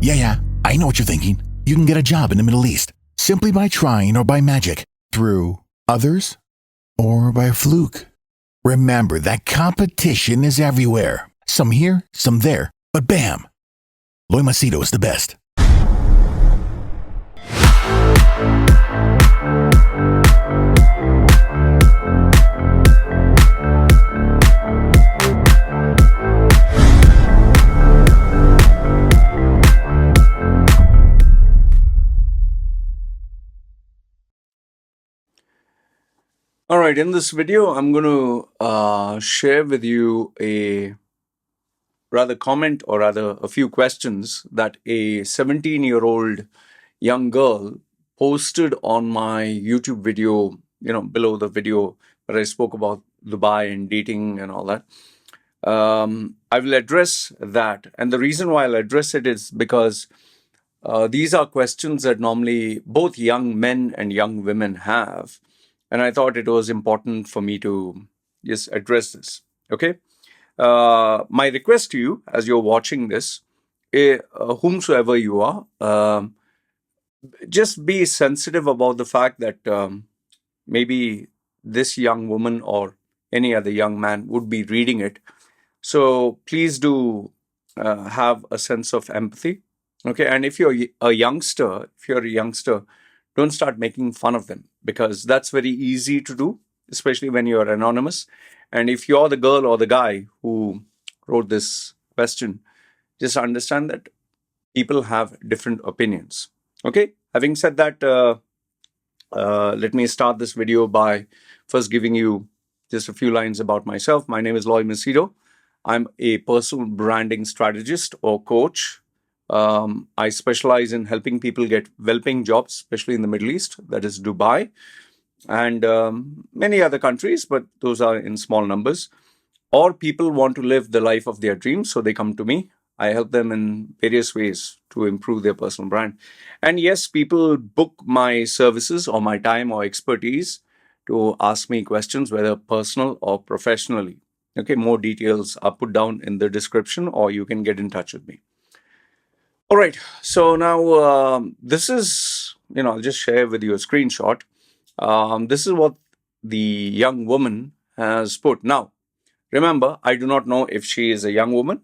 Yeah, I know what you're thinking. You can get a job in the Middle East simply by trying or by magic, through others, or by fluke. Remember that competition is everywhere. Some here, some there, but bam! Loy Machedo is the best. All right, in this video, I'm going to share with you a comment, or rather a few questions that a 17-year-old young girl posted on my YouTube video, below the video where I spoke about Dubai and dating and all that. I will address that. And the reason why I'll address it is because these are questions that normally both young men and young women have. And I thought it was important for me to just address this. Okay. My request to you as you're watching this, whomsoever you are, just be sensitive about the fact that maybe this young woman or any other young man would be reading it. So please do have a sense of empathy. Okay. And if you're a youngster, don't start making fun of them, because that's very easy to do, especially when you're anonymous. And if you're the girl or the guy who wrote this question, just understand that people have different opinions. Okay. Having said that, let me start this video by first giving you just a few lines about myself. My name is Loy Machedo. I'm a personal branding strategist or coach. I specialize in helping people get well-paying jobs, especially in the Middle East, that is Dubai, and many other countries, but those are in small numbers. Or people want to live the life of their dreams, so they come to me. I help them in various ways to improve their personal brand. And yes, people book my services or my time or expertise to ask me questions, whether personal or professionally. Okay, more details are put down in the description, or you can get in touch with me. All right, so now this is, I'll just share with you a screenshot. This is what the young woman has put. Now, remember, I do not know if she is a young woman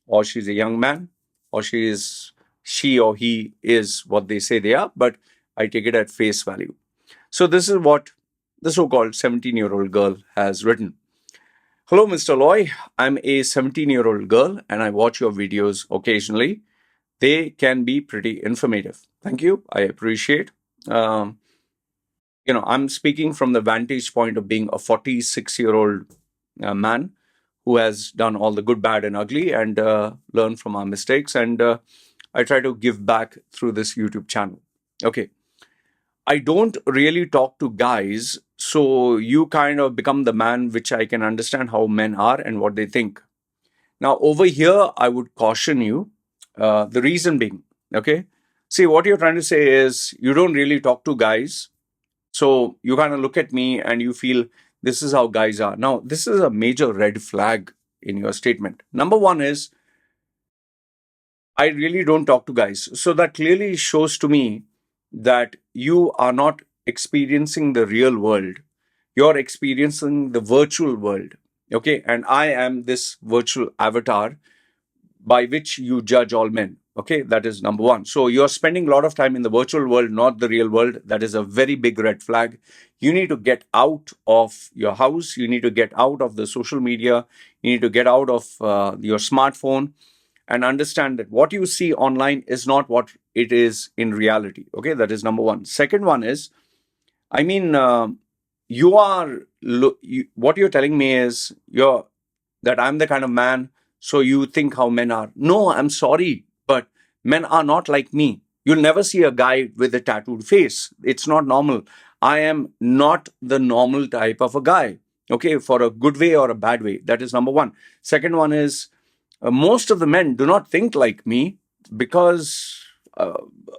or she's a young man or she or he is what they say they are, but I take it at face value. So this is what the so-called 17-year-old girl has written. Hello, Mr. Loy. I'm a 17-year-old girl and I watch your videos occasionally. They can be pretty informative. Thank you. I appreciate. I'm speaking from the vantage point of being a 46-year-old man who has done all the good, bad, and ugly, and learned from our mistakes. And I try to give back through this YouTube channel. Okay. I don't really talk to guys, so you kind of become the man, which I can understand how men are and what they think. Now, over here, I would caution you. The reason being, okay? See, what you're trying to say is you don't really talk to guys. So you kind of look at me and you feel this is how guys are. Now, this is a major red flag in your statement. Number one is, I really don't talk to guys. So that clearly shows to me that you are not experiencing the real world. You're experiencing the virtual world. Okay. And I am this virtual avatar by which you judge all men. Okay, that is number one. So you're spending a lot of time in the virtual world, not the real world. That is a very big red flag. You need to get out of your house. You need to get out of the social media. You need to get out of your smartphone and understand that what you see online is not what it is in reality. Okay, that is number one. Second one is, I mean, what you're telling me is that I'm the kind of man, so you think how men are. No, I'm sorry, but men are not like me. You'll never see a guy with a tattooed face. It's not normal. I am not the normal type of a guy, okay, for a good way or a bad way. That is number one. Second one is, most of the men do not think like me because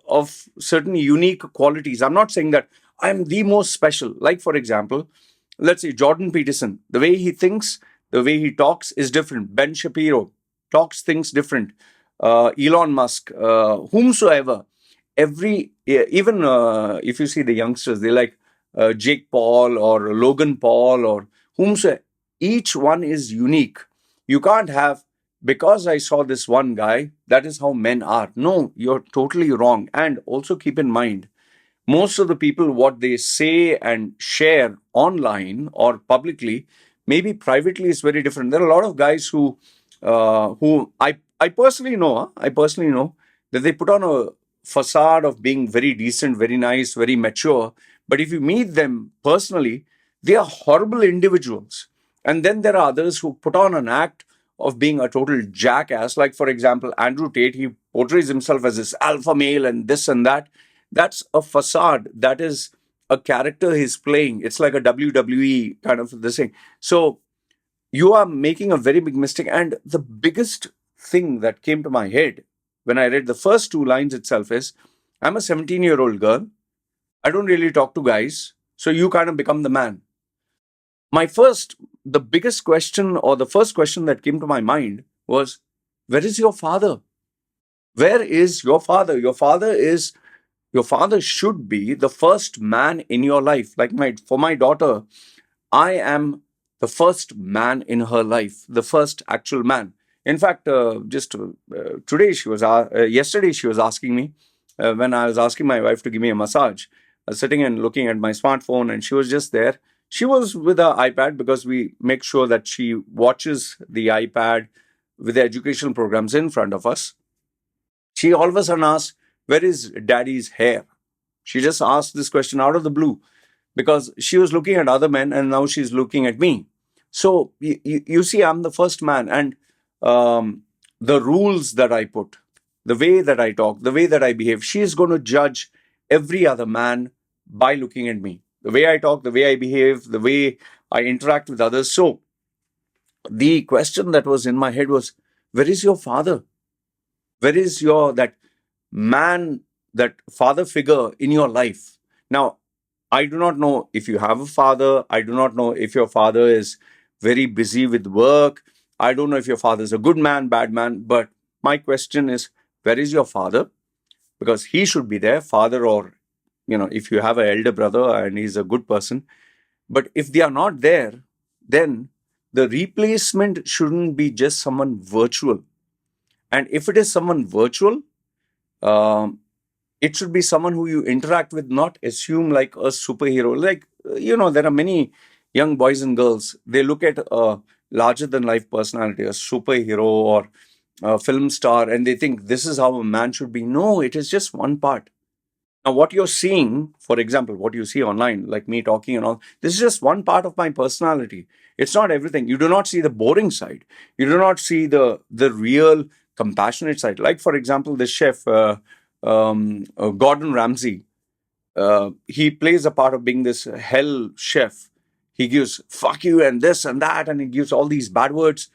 of certain unique qualities. I'm not saying that I'm the most special. Like, for example, let's say Jordan Peterson, the way he thinks, the way he talks is different. Ben Shapiro talks things different. Elon Musk, whomsoever, even if you see the youngsters, they like Jake Paul or Logan Paul or whomsoever, each one is unique. You can't have, because I saw this one guy, that is how men are. No, you're totally wrong. And also keep in mind, most of the people, what they say and share online or publicly, maybe privately is very different. There are a lot of guys who I personally know, I personally know that they put on a facade of being very decent, very nice, very mature. But if you meet them personally, they are horrible individuals. And then there are others who put on an act of being a total jackass. Like, for example, Andrew Tate, he portrays himself as this alpha male and this and that. That's a facade. That is a character he's playing. It's like a WWE kind of this thing. So you are making a very big mistake. And the biggest thing that came to my head when I read the first two lines itself is, I'm a 17-year-old girl. I don't really talk to guys. So you kind of become the man. The biggest question, or the first question that came to my mind was, where is your father? Where is your father? Your father should be the first man in your life. Like for my daughter, I am the first man in her life, the first actual man. In fact, just today yesterday she was asking me, when I was asking my wife to give me a massage, sitting and looking at my smartphone, and she was just there. She was with her iPad because we make sure that she watches the iPad with the educational programs in front of us. She all of a sudden asked, where is daddy's hair? She just asked this question out of the blue because she was looking at other men and now she's looking at me. So you see, I'm the first man, and the rules that I put, the way that I talk, the way that I behave, she is going to judge every other man by looking at me. The way I talk, the way I behave, the way I interact with others. So the question that was in my head was, where is your father? Where is that man, that father figure in your life? Now, I do not know if you have a father. I do not know if your father is very busy with work. I don't know if your father is a good man, bad man. But my question is, where is your father? Because he should be there, father, or, if you have an elder brother and he's a good person. But if they are not there, then the replacement shouldn't be just someone virtual. And if it is someone virtual, it should be someone who you interact with, not assume like a superhero. Like, there are many young boys and girls, they look at a larger than life personality, a superhero or a film star, and they think this is how a man should be. No, it is just one part. Now, what you're seeing, for example, what you see online, like me talking and all, this is just one part of my personality. It's not everything. You do not see the boring side. You do not see the real compassionate side. Like, for example, the chef, Gordon Ramsay, he plays a part of being this hell chef. He gives fuck you and this and that, and he gives all these bad words.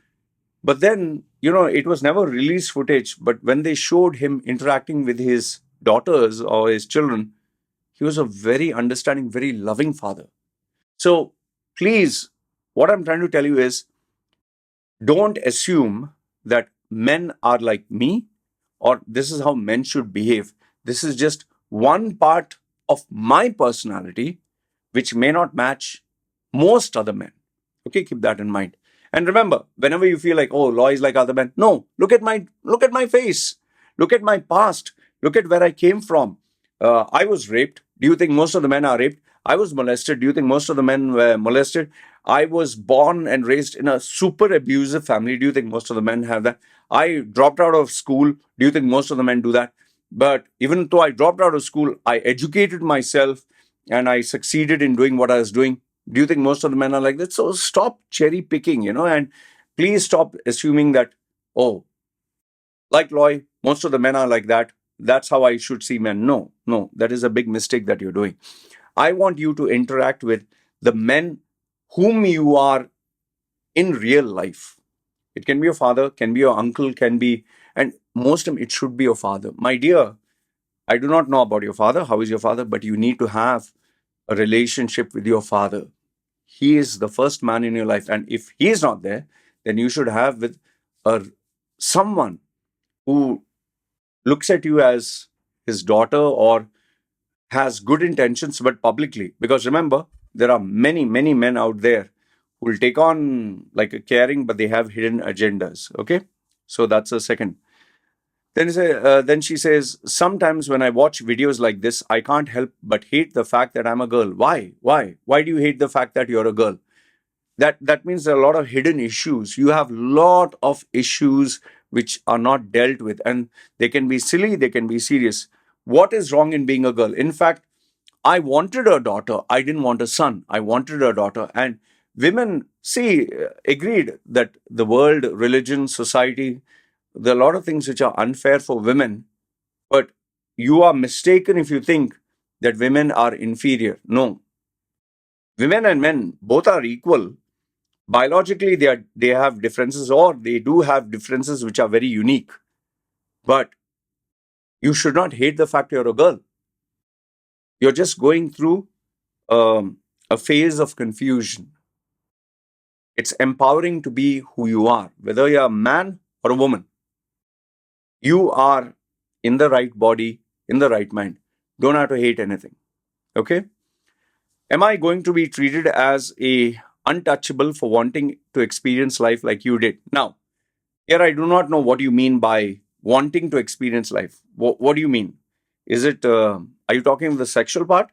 But then, it was never released footage. But when they showed him interacting with his daughters or his children, he was a very understanding, very loving father. So please, what I'm trying to tell you is, don't assume that men are like me or this is how men should behave. This is just one part of my personality which may not match most other men. Okay, keep that in mind. And remember, whenever you feel like, oh, Loy is like other men, no, look at my face. Look at my past. Look at where I came from. I was raped. Do you think most of the men are raped? I was molested. Do you think most of the men were molested? I was born and raised in a super abusive family. Do you think most of the men have that? I dropped out of school. Do you think most of the men do that? But even though I dropped out of school, I educated myself and I succeeded in doing what I was doing. Do you think most of the men are like that? So stop cherry picking, and please stop assuming that, oh, like Loy, most of the men are like that. That's how I should see men. No, that is a big mistake that you're doing. I want you to interact with the men whom you are in real life. It can be your father, can be your uncle, and most of them, it should be your father. My dear, I do not know about your father. How is your father? But you need to have a relationship with your father. He is the first man in your life. And if he is not there, then you should have with someone who looks at you as his daughter or has good intentions, but publicly. Because remember, there are many, many men out there who will take on like a caring, but they have hidden agendas. Okay, so that's the second. Then she says, sometimes when I watch videos like this, I can't help but hate the fact that I'm a girl. Why? Why? Why do you hate the fact that you're a girl? That means there are a lot of hidden issues. You have lot of issues which are not dealt with, and they can be silly, they can be serious. What is wrong in being a girl? In fact, I wanted a daughter. I didn't want a son. I wanted a daughter. And women, see, agreed that the world, religion, society, there are a lot of things which are unfair for women, but you are mistaken if you think that women are inferior. No. Women and men both are equal. Biologically, they have differences, or they do have differences which are very unique. But you should not hate the fact you're a girl. You're just going through a phase of confusion. It's empowering to be who you are, whether you're a man or a woman. You are in the right body, in the right mind. Don't have to hate anything. Okay? Am I going to be treated as a untouchable for wanting to experience life like you did? Now, here I do not know what you mean by wanting to experience life. What do you mean? Is it, are you talking of the sexual part?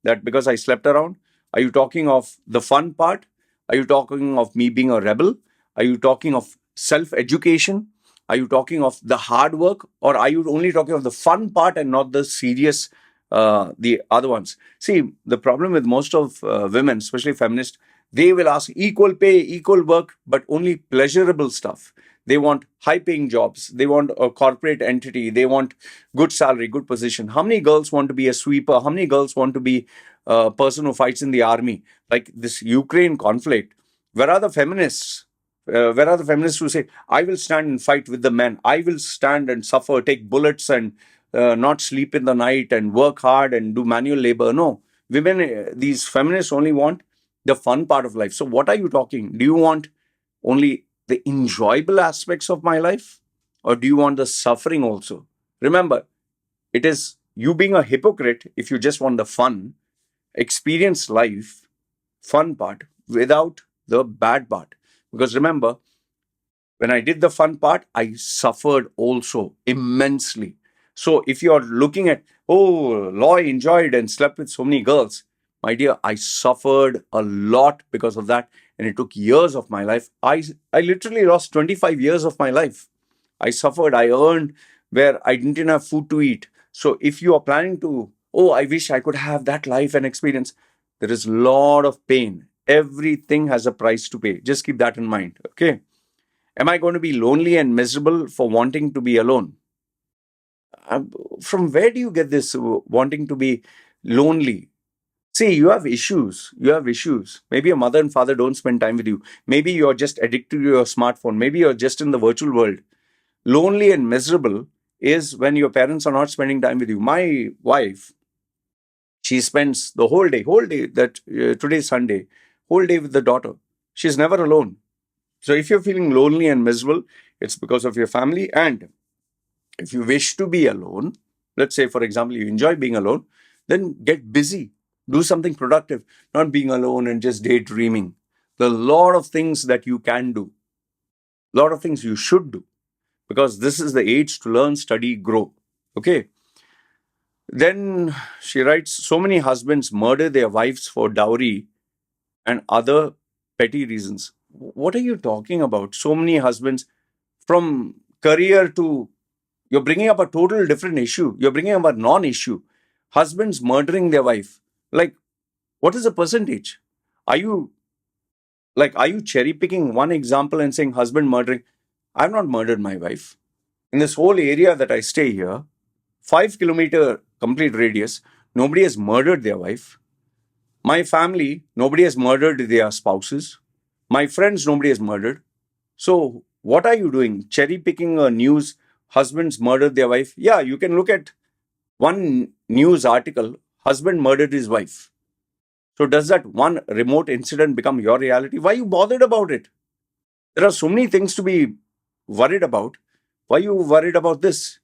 That because I slept around? Are you talking of the fun part? Are you talking of me being a rebel? Are you talking of self-education? Are you talking of the hard work? Or are you only talking of the fun part and not the serious, the other ones? See, the problem with most of women, especially feminists, they will ask equal pay, equal work, but only pleasurable stuff. They want high paying jobs. They want a corporate entity. They want good salary, good position. How many girls want to be a sweeper? How many girls want to be a person who fights in the army? Like this Ukraine conflict. Where are the feminists? Where are the feminists who say, I will stand and fight with the men? I will stand and suffer, take bullets and not sleep in the night and work hard and do manual labor? No. Women, these feminists only want the fun part of life. So what are you talking? Do you want only the enjoyable aspects of my life, or do you want the suffering also? Remember, it is you being a hypocrite if you just want the fun, experience life, fun part without the bad part. Because remember, when I did the fun part, I suffered also immensely. So if you're looking at, oh, Loy enjoyed and slept with so many girls, my dear, I suffered a lot because of that. And it took years of my life. I literally lost 25 years of my life. I suffered. I earned where I didn't have food to eat. So if you are planning to, oh, I wish I could have that life and experience, there is a lot of pain. Everything has a price to pay. Just keep that in mind. Okay. Am I going to be lonely and miserable for wanting to be alone? From where do you get this wanting to be lonely? See, you have issues. You have issues. Maybe your mother and father don't spend time with you. Maybe you're just addicted to your smartphone. Maybe you're just in the virtual world. Lonely and miserable is when your parents are not spending time with you. My wife, she spends the whole day, that today's Sunday, whole day with the daughter. She's never alone. So if you're feeling lonely and miserable, it's because of your family. And if you wish to be alone, let's say, for example, you enjoy being alone, then get busy. Do something productive, not being alone and just daydreaming. There are a lot of things that you can do, a lot of things you should do, because this is the age to learn, study, grow. Okay. Then she writes, so many husbands murder their wives for dowry and other petty reasons. What are you talking about? So many husbands, from career to, you're bringing up a total different issue. You're bringing up a non-issue. Husbands murdering their wife. Like, what is the percentage? Are you cherry picking one example and saying husband murdering? I've not murdered my wife. In this whole area that I stay here, 5 kilometer complete radius, nobody has murdered their wife. My family, nobody has murdered their spouses. My friends, nobody has murdered. So what are you doing? Cherry picking a news, husbands murdered their wife. Yeah, you can look at one news article, husband murdered his wife. So does that one remote incident become your reality? Why are you bothered about it? There are so many things to be worried about. Why are you worried about this?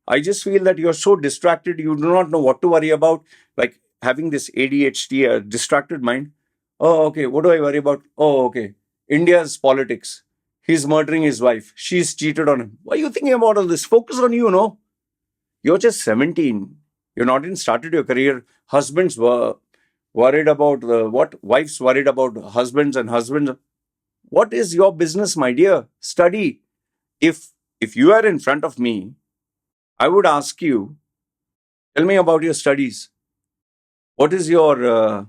I just feel that you're so distracted, you do not know what to worry about, like having this ADHD, a distracted mind. Oh, okay, what do I worry about? Oh, okay, India's politics. He's murdering his wife. She's cheated on him. Why are you thinking about all this? Focus on you, no? You're just 17. You're not even started your career. Husbands were worried about what? Wives worried about husbands, and husbands. What is your business, my dear? Study. If you are in front of me, I would ask you, tell me about your studies. What is your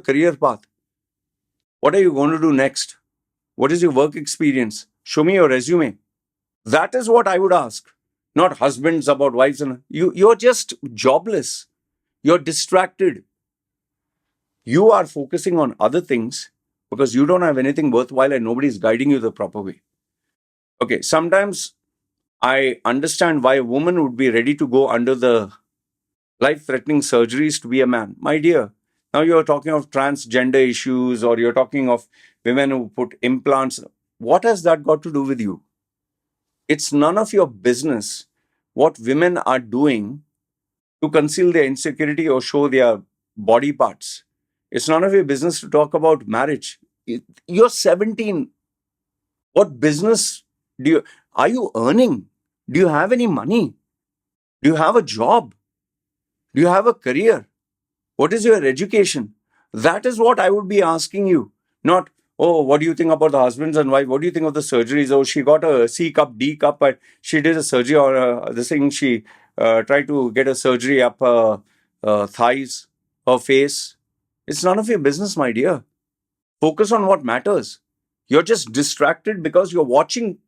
career path? What are you going to do next? What is your work experience? Show me your resume. That is what I would ask. Not husbands about wives, and you're just jobless. You're distracted. You are focusing on other things because you don't have anything worthwhile and nobody's guiding you the proper way. Okay, sometimes I understand why a woman would be ready to go under the life-threatening surgeries to be a man. My dear, now you're talking of transgender issues, or you're talking of women who put implants. What has that got to do with you? It's none of your business what women are doing to conceal their insecurity or show their body parts. It's none of your business to talk about marriage. You're 17. What business are you earning? Do you have any money? Do you have a job? Do you have a career? What is your education? That is what I would be asking you. Not, oh, what do you think about the husbands and wife? What do you think of the surgeries? Oh, she got a C cup, D cup, and she did a surgery, or this thing, she tried to get a surgery up her thighs, her face. It's none of your business, my dear. Focus on what matters. You're just distracted because you're watching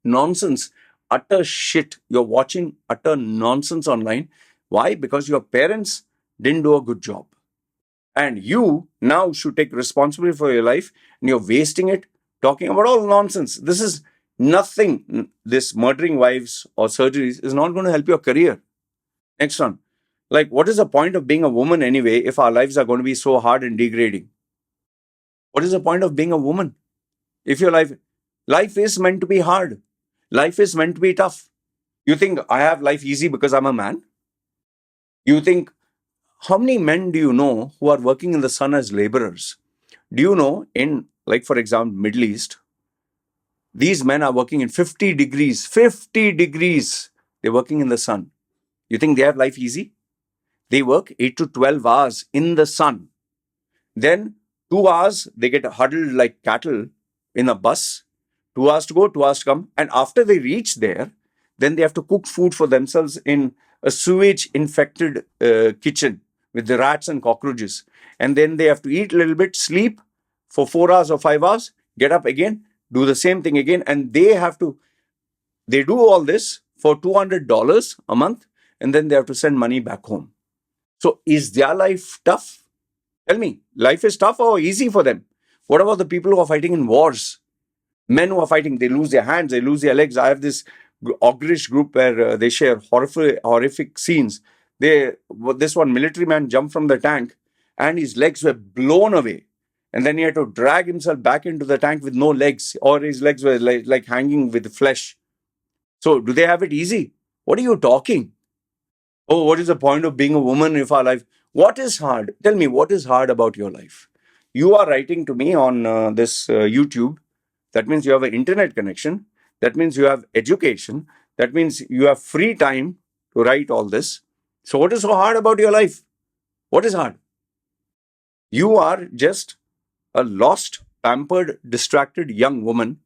nonsense, utter shit. You're watching utter nonsense online. Why? Because your parents didn't do a good job. And you now should take responsibility for your life, and you're wasting it talking about all nonsense. This is nothing. This murdering wives or surgeries is not going to help your career. Next one. Like, what is the point of being a woman anyway if our lives are going to be so hard and degrading? What is the point of being a woman? If your life is meant to be hard. Life is meant to be tough. You think I have life easy because I'm a man? You think, how many men do you know who are working in the sun as laborers? Do you know in, like, for example, Middle East, these men are working in 50 degrees. 50 degrees. They're working in the sun. You think they have life easy? They work 8 to 12 hours in the sun. Then 2 hours, they get huddled like cattle in a bus. 2 hours to go, 2 hours to come. And after they reach there, then they have to cook food for themselves in a sewage-infected kitchen with the rats and cockroaches. And then they have to eat a little bit, sleep for 4 hours or 5 hours, get up again, do the same thing again. And they do all this for $200 a month, and then they have to send money back home. So is their life tough? Tell me, life is tough or easy for them? What about the people who are fighting in wars? Men who are fighting, they lose their hands, they lose their legs. I have this Ogrish group where they share horrific scenes. This one military man jumped from the tank and his legs were blown away. And then he had to drag himself back into the tank with no legs, or his legs were like hanging with flesh. So do they have it easy? What are you talking? Oh, what is the point of being a woman if our life? What is hard? Tell me, what is hard about your life? You are writing to me on this YouTube. That means you have an internet connection. That means you have education. That means you have free time to write all this. So what is so hard about your life? What is hard? You are just a lost, pampered, distracted young woman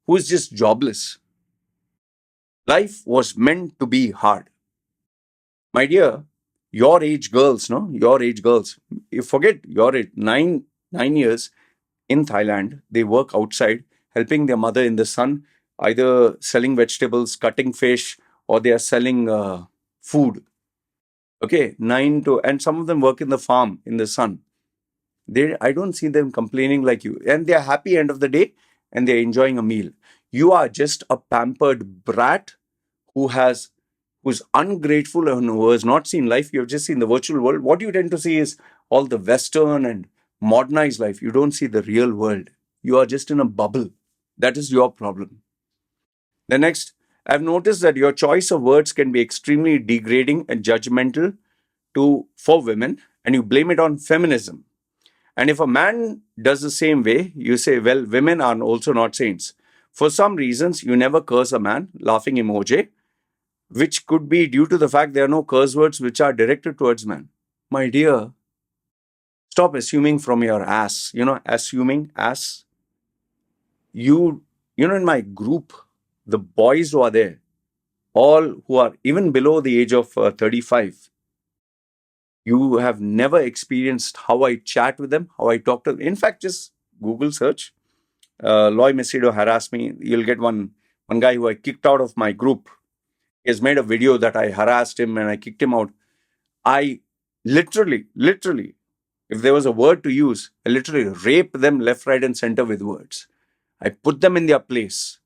who is just jobless. Life was meant to be hard. My dear, your age girls, no? Your age girls. You forget your age. 9 years in Thailand, they work outside, helping their mother in the sun, either selling vegetables, cutting fish, or they are selling food. Okay, and some of them work in the farm in the sun. I don't see them complaining like you, and they are happy end of the day, and they are enjoying a meal. You are just a pampered brat who's ungrateful and who has not seen life. You have just seen the virtual world. What you tend to see is all the Western and modernized life. You don't see the real world. You are just in a bubble. That is your problem. The next, I've noticed that your choice of words can be extremely degrading and judgmental for women, and you blame it on feminism. And if a man does the same way, you say, well, women are also not saints. For some reasons, you never curse a man, laughing emoji, which could be due to the fact there are no curse words which are directed towards men. My dear, stop assuming from your ass. Assuming ass. In my group, the boys who are there, all who are even below the age of 35, you have never experienced how I chat with them, how I talk to them. In fact, just Google search. Loy Machedo harassed me. You'll get one guy who I kicked out of my group. He has made a video that I harassed him and I kicked him out. I literally, if there was a word to use, I literally rape them left, right, and center with words. I put them in their place.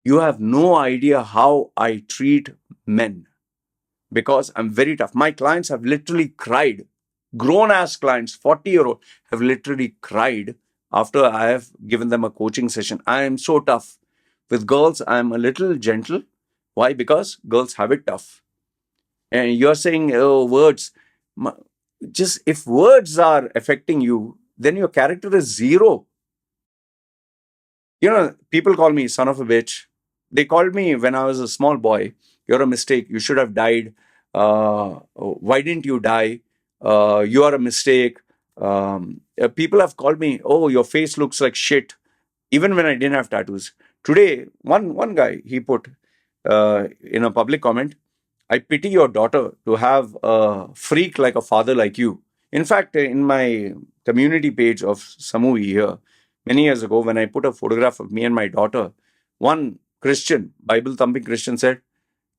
You have no idea how I treat men because I'm very tough. My clients have literally cried. Grown ass clients, 40-year-old, have literally cried after I have given them a coaching session. I am so tough. With girls, I'm a little gentle. Why? Because girls have it tough. And you're saying, oh, words. Just if words are affecting you, then your character is zero. People call me son of a bitch. They called me when I was a small boy. You're a mistake. You should have died. Why didn't you die? You are a mistake. People have called me, oh, your face looks like shit. Even when I didn't have tattoos. Today, one guy, he put in a public comment, I pity your daughter to have a freak like a father like you. In fact, in my community page of Samui here, many years ago, when I put a photograph of me and my daughter, one Christian, Bible thumping Christian said,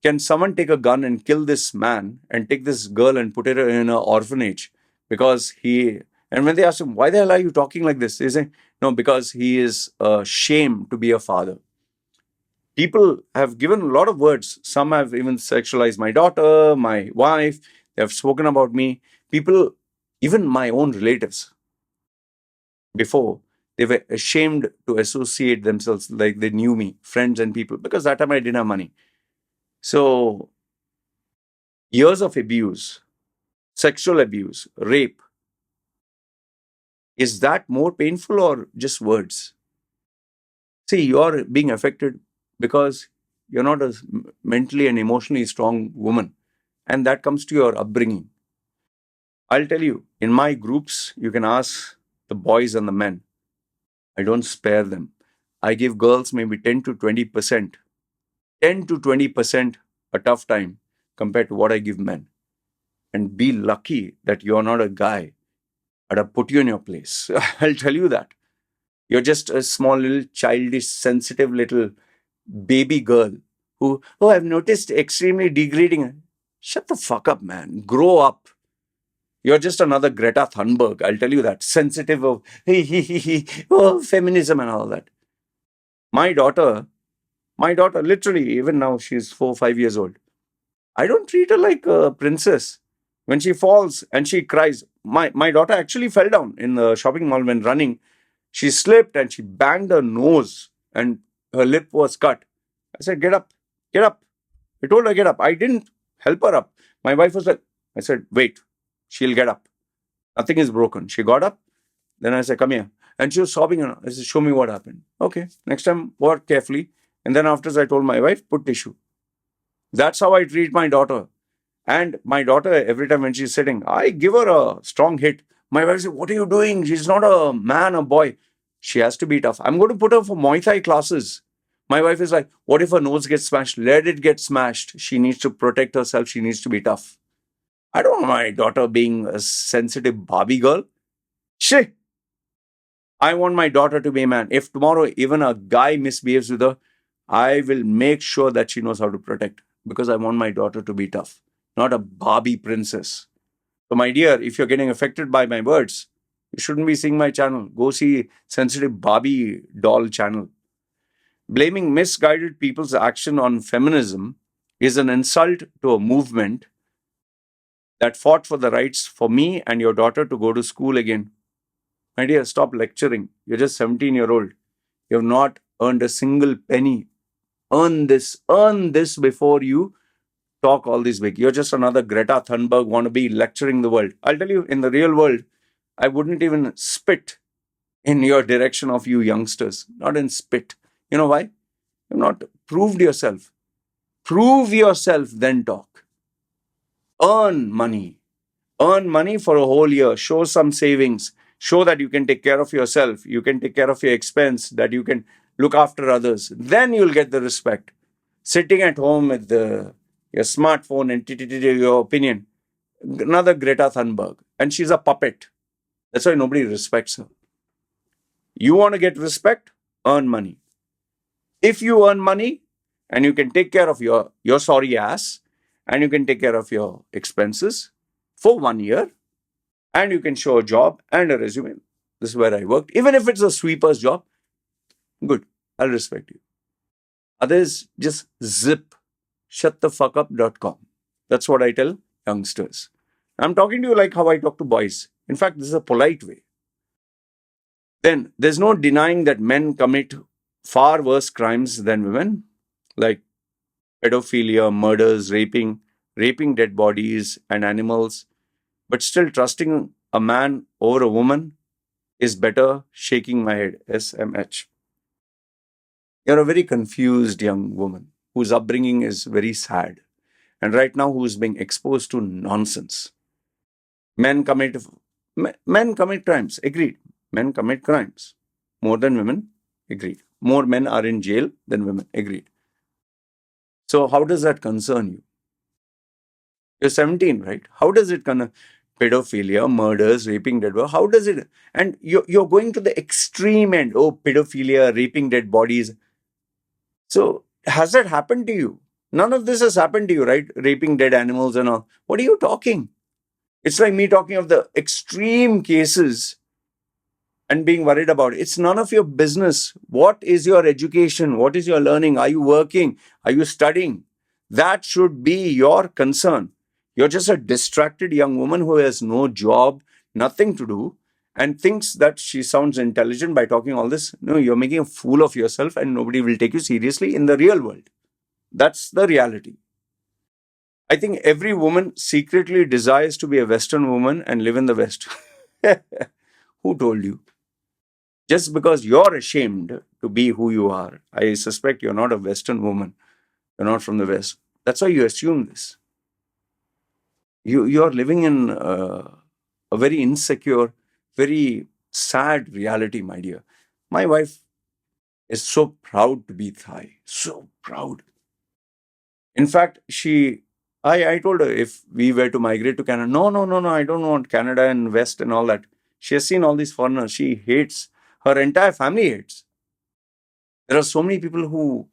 can someone take a gun and kill this man and take this girl and put her in an orphanage? And when they asked him, why the hell are you talking like this? They say, no, because he is ashamed to be a father. People have given a lot of words. Some have even sexualized my daughter, my wife. They have spoken about me. People, even my own relatives, before, they were ashamed to associate themselves like they knew me, friends and people, because that time I didn't have money. So, years of abuse, sexual abuse, rape, is that more painful or just words? See, you're being affected because you're not a mentally and emotionally strong woman. And that comes to your upbringing. I'll tell you, in my groups, you can ask the boys and the men. I don't spare them. I give girls maybe 10 to 20%. 10 to 20% a tough time compared to what I give men. And be lucky that you're not a guy. I'd have put you in your place. I'll tell you that. You're just a small little childish, sensitive little baby girl who, oh, I've noticed extremely degrading. Shut the fuck up, man. Grow up. You're just another Greta Thunberg. I'll tell you that. Sensitive of, oh, feminism and all that. My daughter, literally, even now she's 4, 5 years old. I don't treat her like a princess. When she falls and she cries, my daughter actually fell down in the shopping mall when running. She slipped and she banged her nose and her lip was cut. I said, get up, get up. I told her, get up. I didn't help her up. My wife was like, I said, wait, she'll get up. Nothing is broken. She got up. Then I said, come here. And she was sobbing. And I said, show me what happened. Okay, next time, walk carefully. And then afterwards, I told my wife, put tissue. That's how I treat my daughter. And my daughter, every time when she's sitting, I give her a strong hit. My wife said, what are you doing? She's not a man, a boy. She has to be tough. I'm going to put her for Muay Thai classes. My wife is like, what if her nose gets smashed? Let it get smashed. She needs to protect herself. She needs to be tough. I don't want my daughter being a sensitive Barbie girl. Shit. I want my daughter to be a man. If tomorrow even a guy misbehaves with her, I will make sure that she knows how to protect because I want my daughter to be tough, not a Barbie princess. So, my dear, if you're getting affected by my words, you shouldn't be seeing my channel. Go see Sensitive Barbie Doll channel. Blaming misguided people's action on feminism is an insult to a movement that fought for the rights for me and your daughter to go to school again. My dear, stop lecturing. You're just 17-year-old. You have not earned a single penny. Earn this before you talk all this big. You're just another Greta Thunberg wannabe lecturing the world. I'll tell you, in the real world, I wouldn't even spit in your direction of you youngsters. Not in spit. You know why? You've not proved yourself. Prove yourself, then talk. Earn money. Earn money for a whole year. Show some savings. Show that you can take care of yourself. You can take care of your expense, that you can look after others. Then you'll get the respect. Sitting at home with your smartphone and your opinion. Another Greta Thunberg. And she's a puppet. That's why nobody respects her. You want to get respect? Earn money. If you earn money and you can take care of your sorry ass, and you can take care of your expenses for 1 year, and you can show a job and a resume. This is where I worked. Even if it's a sweeper's job, good. I'll respect you. Others, just zip. Shutthefuckup.com. That's what I tell youngsters. I'm talking to you like how I talk to boys. In fact, this is a polite way. Then there's no denying that men commit far worse crimes than women, like pedophilia, murders, raping dead bodies and animals. But still trusting a man over a woman is better. Shaking my head. SMH. You're a very confused young woman whose upbringing is very sad, and right now who is being exposed to nonsense. Men commit crimes. Agreed. Men commit crimes more than women. Agreed. More men are in jail than women. Agreed. So how does that concern you? You're 17, right? How does it pedophilia, murders, raping dead bodies? How does it? And you're going to the extreme end. Oh, pedophilia, raping dead bodies. So has that happened to you? None of this has happened to you, right? Raping dead animals and all. What are you talking? It's like me talking of the extreme cases and being worried about it. It's none of your business. What is your education? What is your learning? Are you working? Are you studying? That should be your concern. You're just a distracted young woman who has no job, nothing to do, and thinks that she sounds intelligent by talking all this. No, you're making a fool of yourself and nobody will take you seriously in the real world. That's the reality. I think every woman secretly desires to be a Western woman and live in the West. Who told you? Just because you're ashamed to be who you are, I suspect you're not a Western woman. You're not from the West. That's why you assume this. You're living in a very insecure, very sad reality, my dear. My wife is so proud to be Thai. So proud. In fact, I told her if we were to migrate to Canada, no, I don't want Canada and West and all that. She has seen all these foreigners. She hates. Her entire family hates. There are so many people who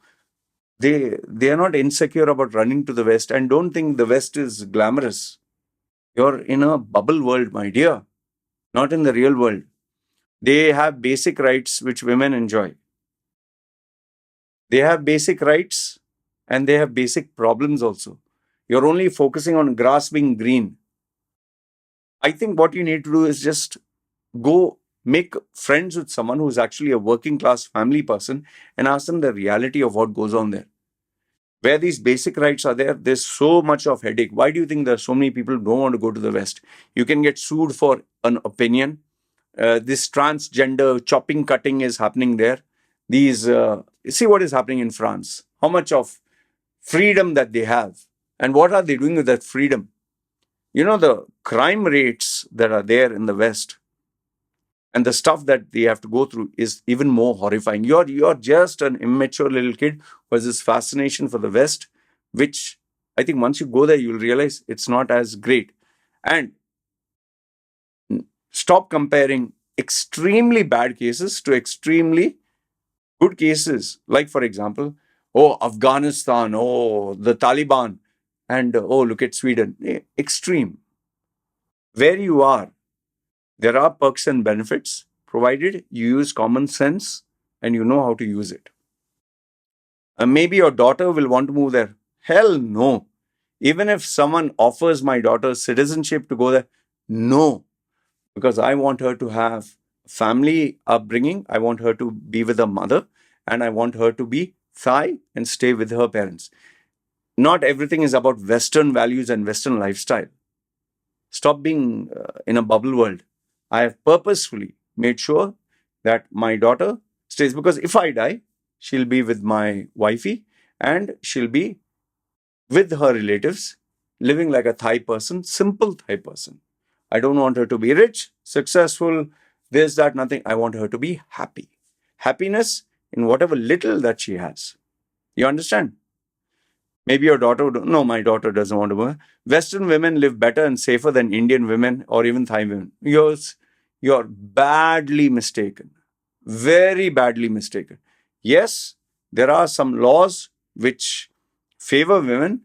they are not insecure about running to the West and don't think the West is glamorous. You're in a bubble world, my dear, not in the real world. They have basic rights which women enjoy. They have basic rights and they have basic problems also. You're only focusing on grass being green. I think what you need to do is just go make friends with someone who's actually a working class family person and ask them the reality of what goes on there. Where these basic rights are there, there's so much of headache. Why do you think there are so many people who don't want to go to the West? You can get sued for an opinion. This transgender chopping, cutting is happening there. See what is happening in France. How much of freedom that they have. And what are they doing with that freedom? You know, the crime rates that are there in the West and the stuff that they have to go through is even more horrifying. You're just an immature little kid who has this fascination for the West, which I think once you go there, you'll realize it's not as great. And stop comparing extremely bad cases to extremely good cases. Like, for example, oh, Afghanistan, oh, the Taliban, and oh, look at Sweden. Extreme. Where you are, there are perks and benefits, provided you use common sense and you know how to use it. Maybe your daughter will want to move there. Hell no. Even if someone offers my daughter citizenship to go there, no. Because I want her to have family upbringing. I want her to be with her mother and I want her to be thigh and stay with her parents. Not everything is about Western values and Western lifestyle. Stop being in a bubble world. I have purposefully made sure that my daughter stays, because if I die, she'll be with my wifey and she'll be with her relatives, living like a Thai person, simple Thai person. I don't want her to be rich, successful, this, that, nothing. I want her to be happy. Happiness in whatever little that she has. You understand? Maybe your daughter would, no, my daughter doesn't want to work. Western women live better and safer than Indian women or even Thai women. You're badly mistaken. Very badly mistaken. Yes, there are some laws which favor women,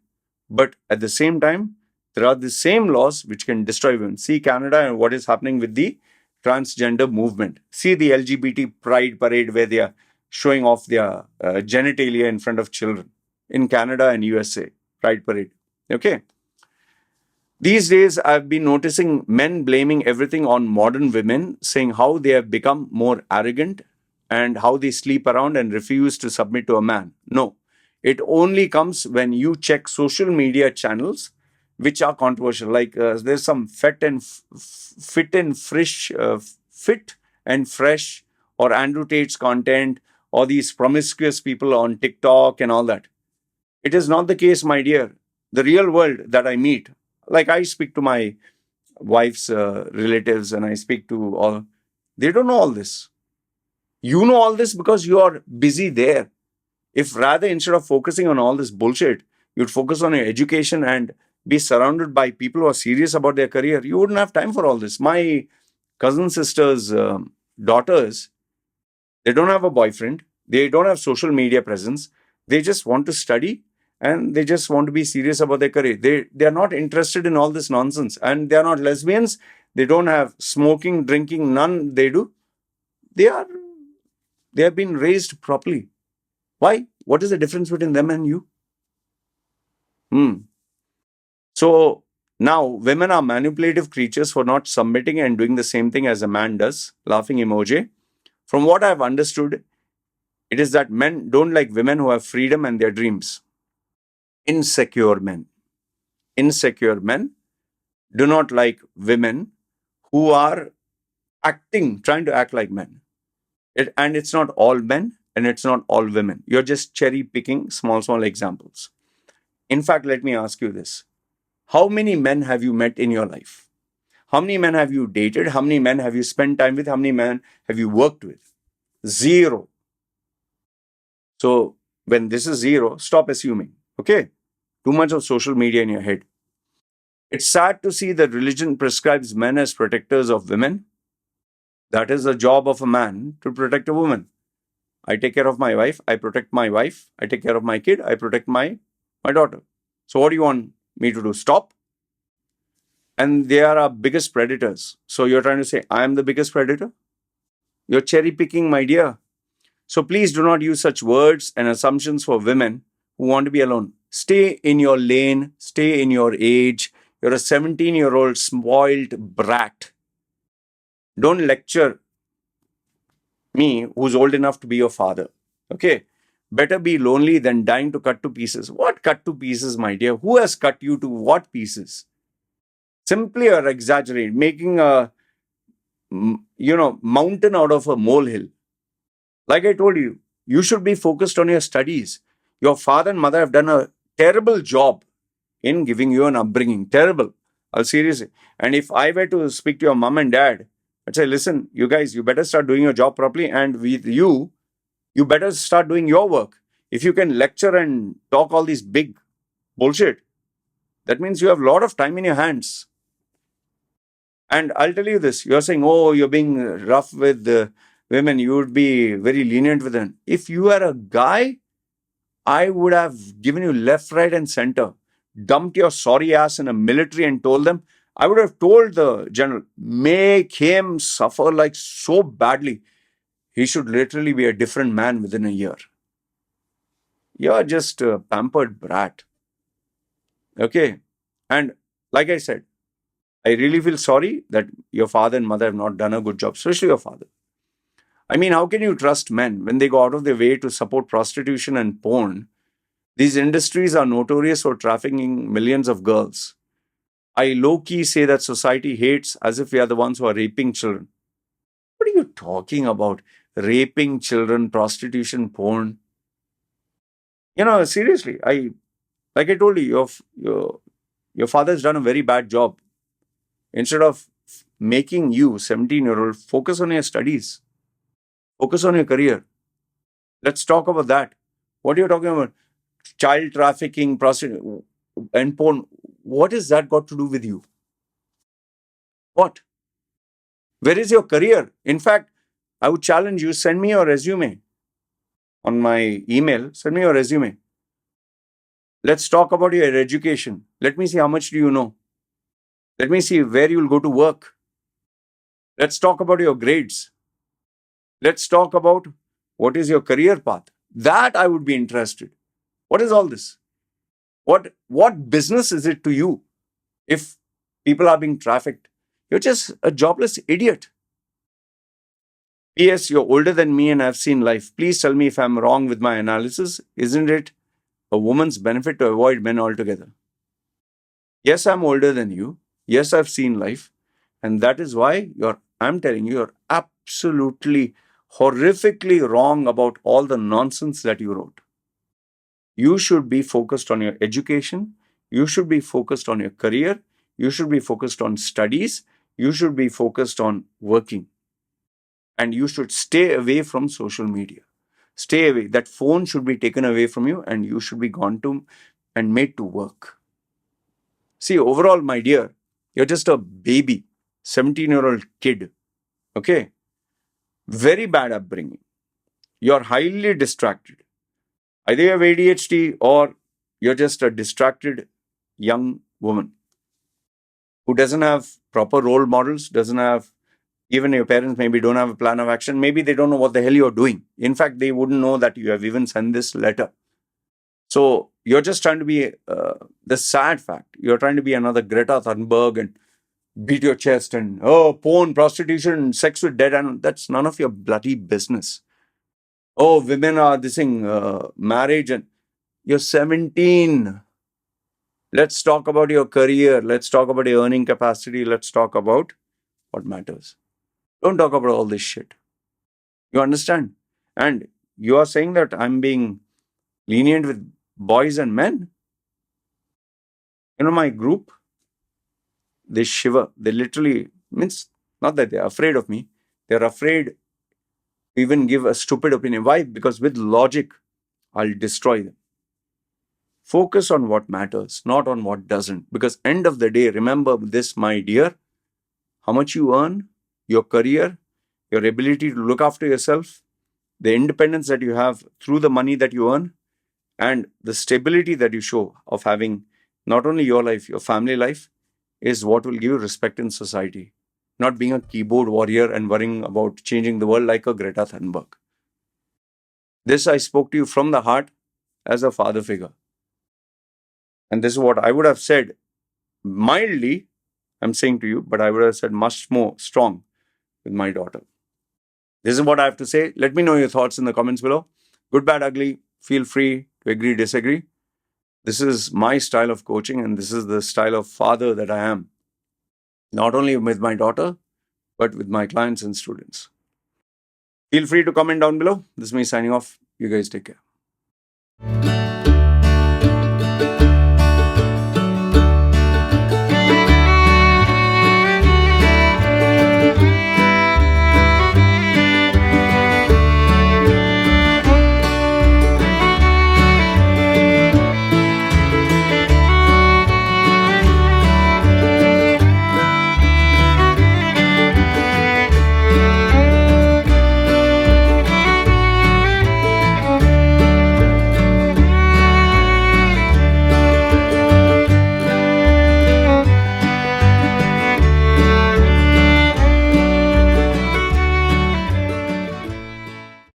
but at the same time, there are the same laws which can destroy women. See Canada and what is happening with the transgender movement. See the LGBT pride parade where they are showing off their genitalia in front of children in Canada and USA. Pride parade. Okay. These days, I've been noticing men blaming everything on modern women, saying how they have become more arrogant and how they sleep around and refuse to submit to a man. No, it only comes when you check social media channels which are controversial. Like there's some fit and fresh, or Andrew Tate's content, or these promiscuous people on TikTok and all that. It is not the case, my dear. The real world that I meet, like I speak to my wife's relatives and I speak to all, they don't know all this. You know all this because you are busy there. If rather instead of focusing on all this bullshit, you'd focus on your education and be surrounded by people who are serious about their career, you wouldn't have time for all this. My cousin sister's daughters, they don't have a boyfriend. They don't have social media presence. They just want to study and they just want to be serious about their career. They are not interested in all this nonsense. And they are not lesbians. They don't have smoking, drinking, none they do. They have been raised properly. Why? What is the difference between them and you? So now women are manipulative creatures for not submitting and doing the same thing as a man does. Laughing emoji. From what I've understood, it is that men don't like women who have freedom and their dreams. Insecure men. Insecure men do not like women who are trying to act like men. And it's not all men and it's not all women. You're just cherry picking small examples. In fact, let me ask you this. How many men have you met in your life? How many men have you dated? How many men have you spent time with? How many men have you worked with? Zero. So when this is zero, stop assuming. Okay? Too much of social media in your head. It's sad to see that religion prescribes men as protectors of women. That is the job of a man, to protect a woman. I take care of my wife. I protect my wife. I take care of my kid. I protect my daughter. So what do you want me to do? Stop? And they are our biggest predators. So you're trying to say I am the biggest predator? You're cherry picking, my dear. So please do not use such words and assumptions for women who want to be alone. Stay in your lane. Stay in your age. You're a 17-year-old spoiled brat. Don't lecture me, who's old enough to be your father. Okay? Better be lonely than dying to cut to pieces. What cut to pieces, my dear? Who has cut you to what pieces? Simply or exaggerate, making a mountain out of a molehill. Like I told you, you should be focused on your studies. Your father and mother have done a terrible job in giving you an upbringing. Terrible. I'll seriously. And if I were to speak to your mom and dad, I'd say, listen, you guys, you better start doing your job properly. And with you better start doing your work. If you can lecture and talk all these big bullshit, that means you have a lot of time in your hands. And I'll tell you this, you're saying, oh, you're being rough with women, you would be very lenient with them. If you are a guy, I would have given you left, right, and center, dumped your sorry ass in a military and told them, I would have told the general, make him suffer like so badly. He should literally be a different man within a year. You're just a pampered brat. Okay. And like I said, I really feel sorry that your father and mother have not done a good job, especially your father. I mean, how can you trust men when they go out of their way to support prostitution and porn? These industries are notorious for trafficking millions of girls. I low-key say that society hates as if we are the ones who are raping children. What are you talking about? Raping children, prostitution, porn? Seriously, like I told you, your father's done a very bad job. Instead of making you, 17-year-old, focus on your studies, focus on your career. Let's talk about that. What are you talking about? Child trafficking, prostitution, and porn. What has that got to do with you? What? Where is your career? In fact, I would challenge you, send me your resume on my email. Send me your resume. Let's talk about your education. Let me see how much do you know. Let me see where you'll go to work. Let's talk about your grades. Let's talk about what is your career path. That I would be interested. What is all this? What business is it to you if people are being trafficked? You're just a jobless idiot. P.S. You're older than me and I've seen life. Please tell me if I'm wrong with my analysis. Isn't it a woman's benefit to avoid men altogether? Yes, I'm older than you. Yes, I've seen life. And that is why I'm telling you, you're absolutely, horrifically wrong about all the nonsense that you wrote. You should be focused on your education. You should be focused on your career. You should be focused on studies. You should be focused on working. And you should stay away from social media. Stay away. That phone should be taken away from you and you should be gone to and made to work. See, overall, my dear, you're just a baby, 17-year-old kid. Okay? Very bad upbringing. You're highly distracted. Either you have ADHD or you're just a distracted young woman who doesn't have proper role models, doesn't have, even your parents maybe don't have a plan of action. Maybe they don't know what the hell you're doing. In fact, they wouldn't know that you have even sent this letter. So you're just trying to be, the sad fact, you're trying to be another Greta Thunberg and beat your chest and, oh, porn, prostitution, sex with dead animals. That's none of your bloody business. Oh, women are this thing, marriage, and you're 17. Let's talk about your career. Let's talk about your earning capacity. Let's talk about what matters. Don't talk about all this shit. You understand? And you are saying that I'm being lenient with boys and men. My group, they shiver. They literally, means not that they're afraid of me. They're afraid to even give a stupid opinion. Why? Because with logic, I'll destroy them. Focus on what matters, not on what doesn't. Because end of the day, remember this, my dear, how much you earn, your career, your ability to look after yourself, the independence that you have through the money that you earn, and the stability that you show of having not only your life, your family life, is what will give you respect in society. Not being a keyboard warrior and worrying about changing the world like a Greta Thunberg. This I spoke to you from the heart as a father figure. And this is what I would have said mildly, I'm saying to you, but I would have said much more strong with my daughter. This is what I have to say. Let me know your thoughts in the comments below. Good, bad, ugly. Feel free to agree, disagree. This is my style of coaching and this is the style of father that I am. Not only with my daughter, but with my clients and students. Feel free to comment down below. This is me signing off. You guys take care.